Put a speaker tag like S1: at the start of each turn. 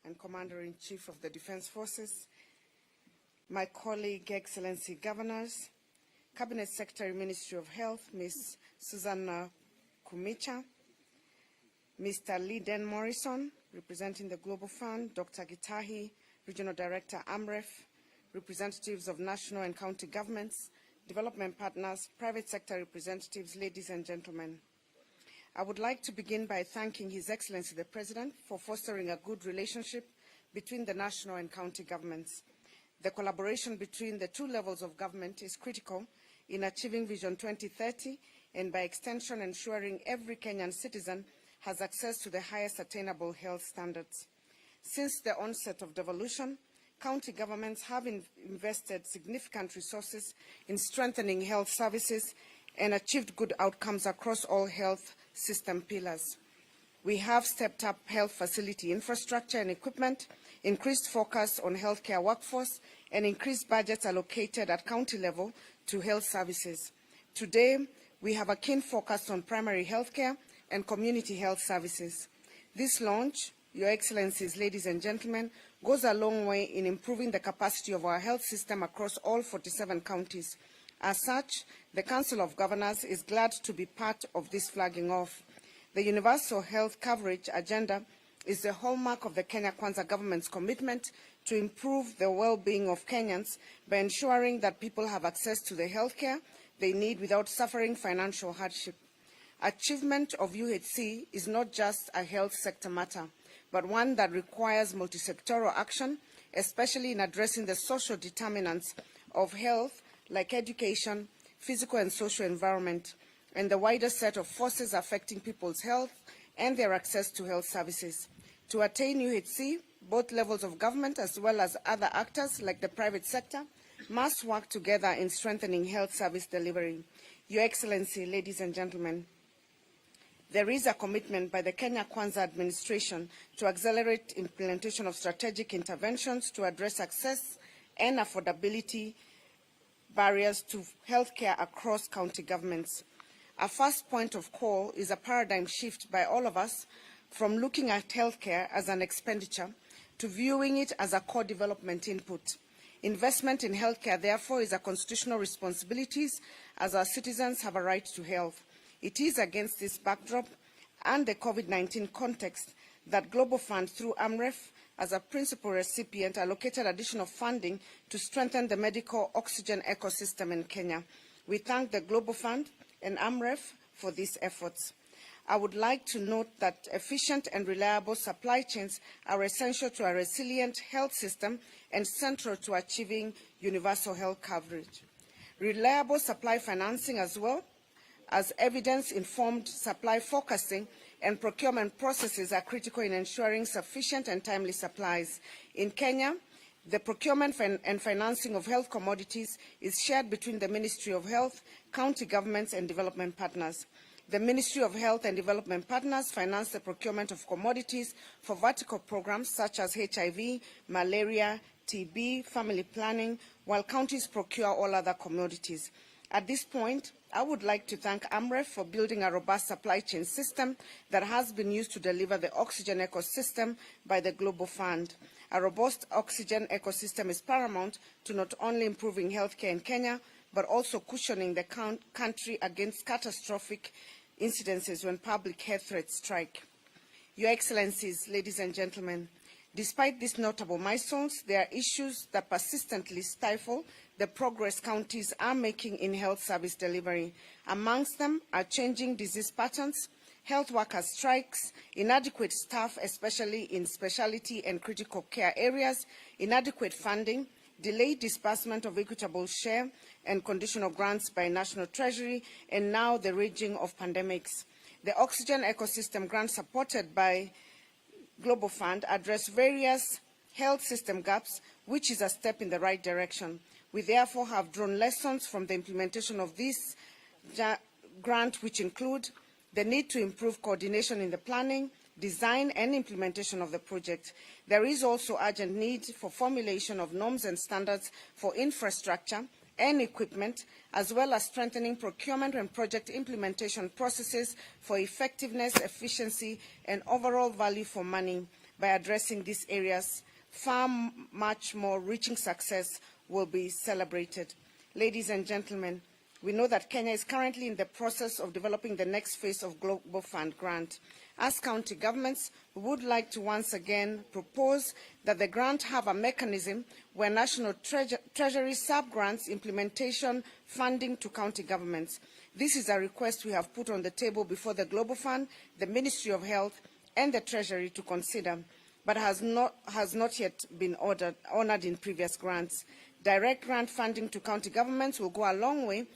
S1: and Commander-in-Chief of the Defense Forces, my colleague, Excellency Governors, Cabinet Secretary, Ministry of Health, Ms. Susanna Kumicha, Mr. Lee Den Morrison, representing the Global Fund, Dr. Gitahi, Regional Director, AMREF, representatives of national and county governments, development partners, private sector representatives, ladies and gentlemen. I would like to begin by thanking His Excellency the President for fostering a good relationship between the national and county governments. The collaboration between the two levels of government is critical in achieving Vision 2030 and by extension ensuring every Kenyan citizen has access to the highest attainable health standards. Since the onset of devolution, county governments have invested significant resources in strengthening health services and achieved good outcomes across all health system pillars. We have stepped up health facility infrastructure and equipment, increased focus on healthcare workforce, and increased budgets allocated at county level to health services. Today, we have a keen focus on primary healthcare and community health services. This launch, Your Excellencies, ladies and gentlemen, goes a long way in improving the capacity of our health system across all 47 counties. As such, the Council of Governors is glad to be part of this flagging off. The universal health coverage agenda is the hallmark of the Kenya Kwanza government's commitment to improve the well-being of Kenyans by ensuring that people have access to the health care they need without suffering financial hardship. Achievement of UHC is not just a health sector matter, but one that requires multi-sectoral action, especially in addressing the social determinants of health, like education, physical and social environment, and the wider set of forces affecting people's health and their access to health services. To attain UHC, both levels of government as well as other actors like the private sector must work together in strengthening health service delivery. Your Excellency, ladies and gentlemen, there is a commitment by the Kenya Kwanza administration to accelerate implementation of strategic interventions to address access and affordability barriers to healthcare across county governments. Our first point of call is a paradigm shift by all of us from looking at healthcare as an expenditure to viewing it as a core development input. Investment in healthcare, therefore, is a constitutional responsibility as our citizens have a right to health. It is against this backdrop and the COVID-19 context that Global Fund, through AMREF, as a principal recipient, allocated additional funding to strengthen the medical oxygen ecosystem in Kenya. We thank the Global Fund and AMREF for these efforts. I would like to note that efficient and reliable supply chains are essential to a resilient health system and central to achieving universal health coverage. Reliable supply financing as well as evidence-informed supply forecasting and procurement processes are critical in ensuring sufficient and timely supplies. In Kenya, the procurement and financing of health commodities is shared between the Ministry of Health, county governments, and development partners. The Ministry of Health and Development Partners finance the procurement of commodities for vertical programs such as HIV, malaria, TB, family planning, while counties procure all other commodities. At this point, I would like to thank AMREF for building a robust supply chain system that has been used to deliver the oxygen ecosystem by the Global Fund. A robust oxygen ecosystem is paramount to not only improving healthcare in Kenya, but also cushioning the country against catastrophic incidences when public health threats strike. Your Excellencies, ladies and gentlemen, despite these notable milestones, there are issues that persistently stifle the progress counties are making in health service delivery. Amongst them are changing disease patterns, health workers' strikes, inadequate staff, especially in specialty and critical care areas, inadequate funding, delayed disbursement of equitable share and conditional grants by National Treasury, and now the raging of pandemics. The oxygen ecosystem grants supported by Global Fund address various health system gaps, which is a step in the right direction. We therefore have drawn lessons from the implementation of this grant, which include the need to improve coordination in the planning, design and implementation of the project. There is also urgent need for formulation of norms and standards for infrastructure and equipment, as well as strengthening procurement and project implementation processes for effectiveness, efficiency, and overall value for money. By addressing these areas, far much more reaching success will be celebrated. Ladies and gentlemen, we know that Kenya is currently in the process of developing the next phase of Global Fund grant. As county governments, we would like to once again propose that the grant have a mechanism where National Treasury sub-grants implementation funding to county governments. This is a request we have put on the table before the Global Fund, the Ministry of Health, and the Treasury to consider, but has not yet been honored in previous grants. Direct grant funding to county governments will go a long way